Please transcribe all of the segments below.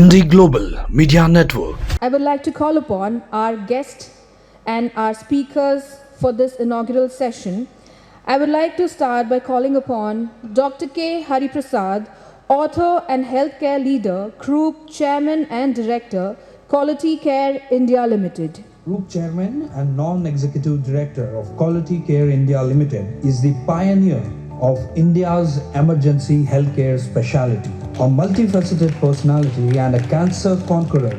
IndiGlobal Media Network. I would like to call upon our guest and our speakers for this inaugural session. I would like to start by calling upon Dr. K. Hari Prasad, author and healthcare leader, Group Chairman and Director, Quality Care India Limited. Group Chairman and Non-Executive Director of Quality Care India Limited is the pioneer of India's emergency healthcare specialty. A multifaceted personality and a cancer conqueror,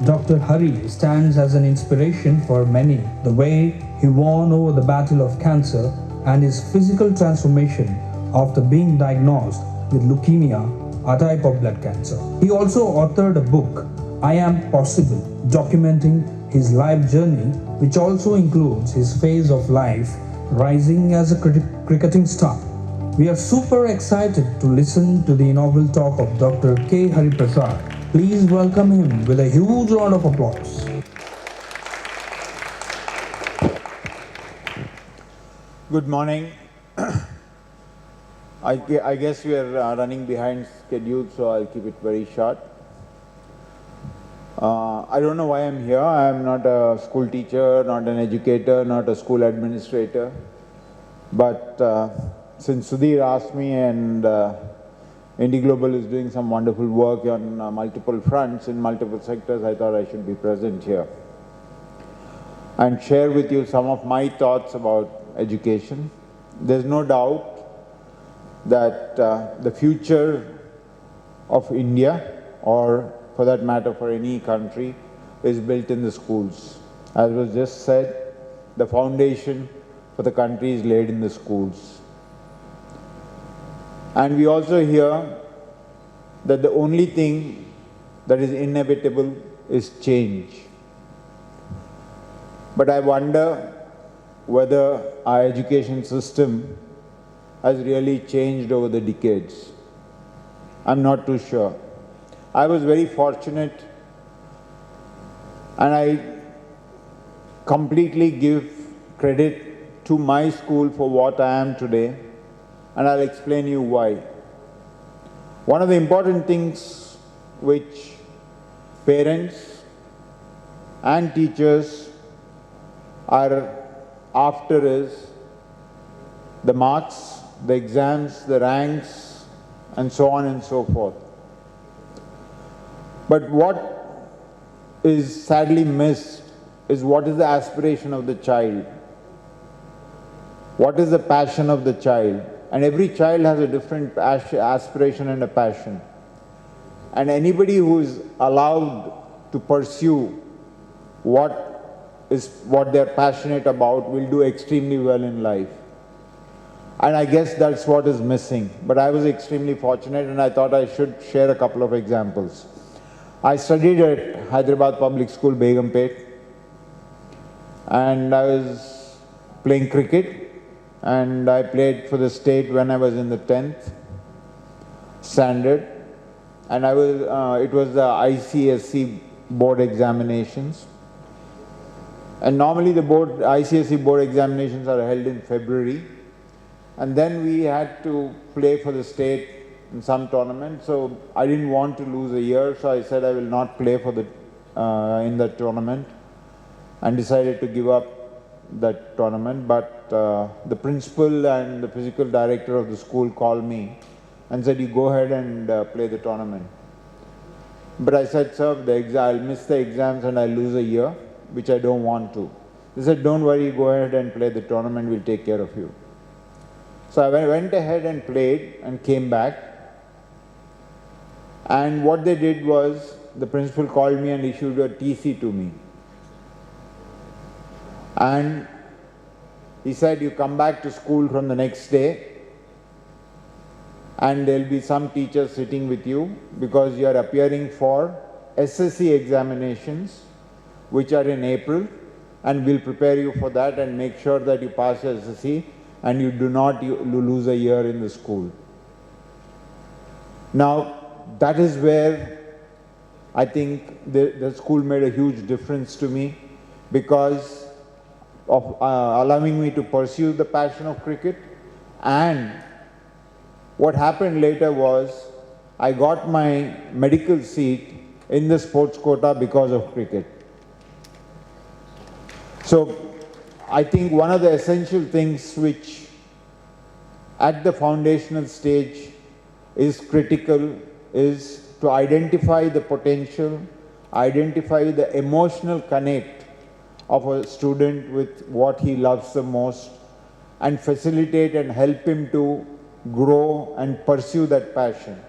Dr. Hari stands as an inspiration for many. The way he won over the battle of cancer and his physical transformation after being diagnosed with leukemia, a type of blood cancer. He also authored a book, I Am Possible, documenting his life journey, which also includes his phase of life rising as a cricketing star. We are super excited to listen to the inaugural talk of Dr. K. Hari Prasad. Please welcome him with a huge round of applause. Good morning. I guess we are running behind schedule, so I'll keep it very short. I don't know why I'm here. I'm not a school teacher, not an educator, not a school administrator. But since Sudhir asked me, and IndiGlobal is doing some wonderful work on multiple fronts in multiple sectors, I thought I should be present here and share with you some of my thoughts about education. There's no doubt that the future of India, or for that matter for any country, is built in the schools. As was just said, the foundation for the country is laid in the schools. And we also hear that the only thing that is inevitable is change. But I wonder whether our education system has really changed over the decades. I'm not too sure. I was very fortunate, and I completely give credit to my school for what I am today, and I'll explain you why. One of the important things which parents and teachers are after is the marks, the exams, the ranks, and so on and so forth. But what is sadly missed is what is the aspiration of the child? What is the passion of the child? And every child has a different aspiration and a passion. And anybody who is allowed to pursue what they're passionate about will do extremely well in life. And I guess that's what is missing. But I was extremely fortunate, and I thought I should share a couple of examples. I studied at Hyderabad Public School, Begumpet, and I was playing cricket. And I played for the state when I was in the 10th standard, and it was the ICSE board examinations. And normally the ICSE board examinations are held in February, and then we had to play for the state in some tournament. So I didn't want to lose a year, so I said I will not play for in that tournament, and decided to give up that tournament. But the principal and the physical director of the school called me and said, you go ahead and play the tournament. But I said, sir, I'll miss the exams and I'll lose a year, which I don't want to. They said, don't worry, go ahead and play the tournament, we'll take care of you. So I went ahead and played and came back. And what they did was, the principal called me and issued a TC to me. And he said, you come back to school from the next day, and there'll be some teachers sitting with you because you are appearing for SSC examinations, which are in April, and we'll prepare you for that and make sure that you pass your SSC and you do not lose a year in the school. Now, that is where I think the school made a huge difference to me, because of allowing me to pursue the passion of cricket. And what happened later was, I got my medical seat in the sports quota because of cricket. So I think one of the essential things which at the foundational stage is critical is to identify the potential, identify the emotional connect of a student with what he loves the most, and facilitate and help him to grow and pursue that passion.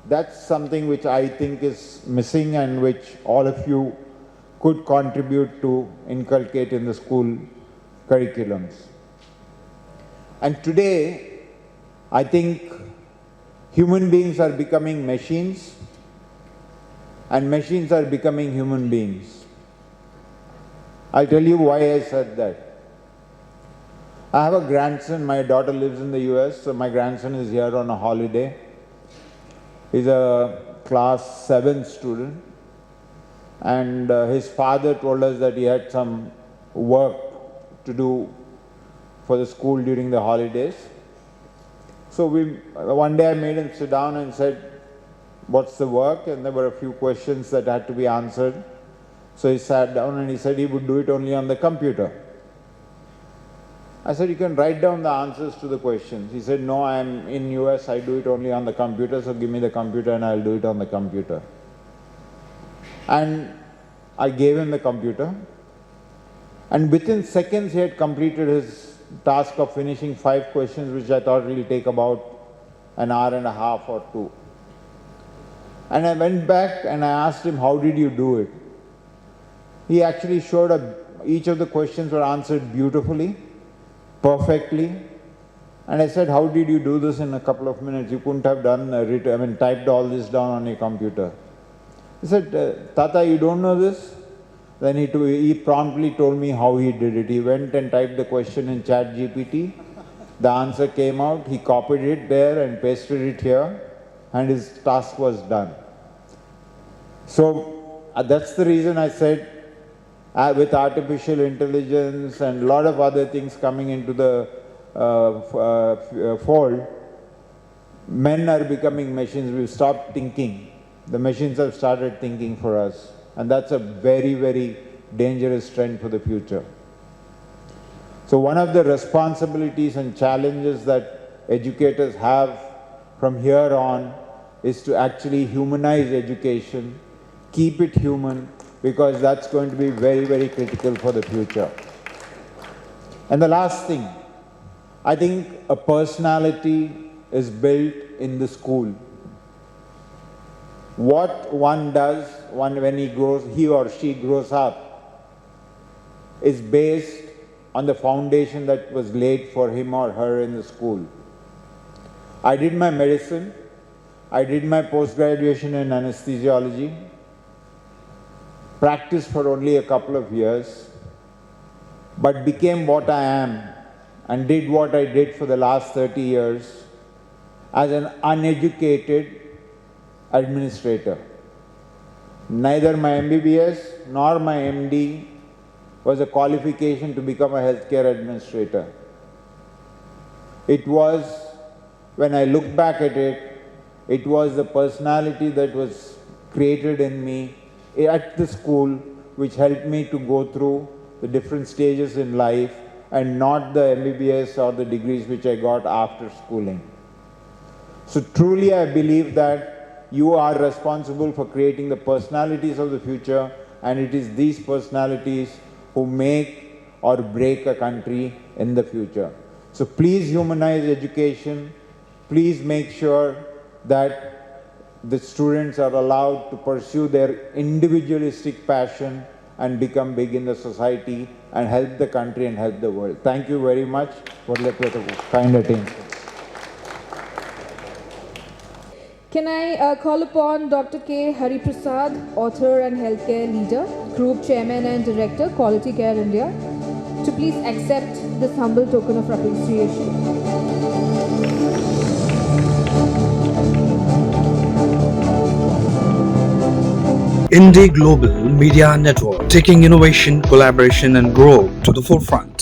That's something which I think is missing and which all of you could contribute to inculcate in the school curriculums. And today, I think human beings are becoming machines and machines are becoming human beings. I'll tell you why I said that. I have a grandson, my daughter lives in the US, so my grandson is here on a holiday. He's a class 7 student, and his father told us that he had some work to do for the school during the holidays. So one day I made him sit down and said, "What's the work?" And there were a few questions that had to be answered. So he sat down and he said he would do it only on the computer. I said, "You can write down the answers to the questions." He said, "No, I'm in US, I do it only on the computer, so give me the computer and I'll do it on the computer." And I gave him the computer, and within seconds he had completed his task of finishing 5 questions, which I thought will take about an hour and a half or 2. And I went back and I asked him, "How did you do it?" He actually showed up, each of the questions were answered beautifully, perfectly. And I said, "How did you do this in a couple of minutes? You couldn't have typed all this down on your computer." He said, "Tata, you don't know this?" Then he promptly told me how he did it. He went and typed the question in ChatGPT. The answer came out. He copied it there and pasted it here, and his task was done. So that's the reason I said, with artificial intelligence and a lot of other things coming into the fold, men are becoming machines. We've stopped thinking. The machines have started thinking for us. And that's a very, very dangerous trend for the future. So one of the responsibilities and challenges that educators have from here on is to actually humanize education, keep it human, because that's going to be very, very critical for the future. And the last thing, I think a personality is built in the school. What one does when he or she grows up is based on the foundation that was laid for him or her in the school. I did my medicine, I did my post-graduation in anesthesiology, practiced for only a couple of years, but became what I am and did what I did for the last 30 years as an uneducated administrator. Neither my MBBS nor my MD was a qualification to become a healthcare administrator. It was, when I look back at it, it was the personality that was created in me at the school which helped me to go through the different stages in life, and not the MBBS or the degrees which I got after schooling. So truly I believe that you are responsible for creating the personalities of the future, and it is these personalities who make or break a country in the future. So please humanize education. Please make sure that the students are allowed to pursue their individualistic passion and become big in the society and help the country and help the world. Thank you very much for the kind attention. Can I call upon Dr. K. Hari Prasad, author and healthcare leader, Group Chairman and Director, Quality Care India, to please accept this humble token of appreciation. IndiGlobal Media Network, taking innovation, collaboration and growth to the forefront.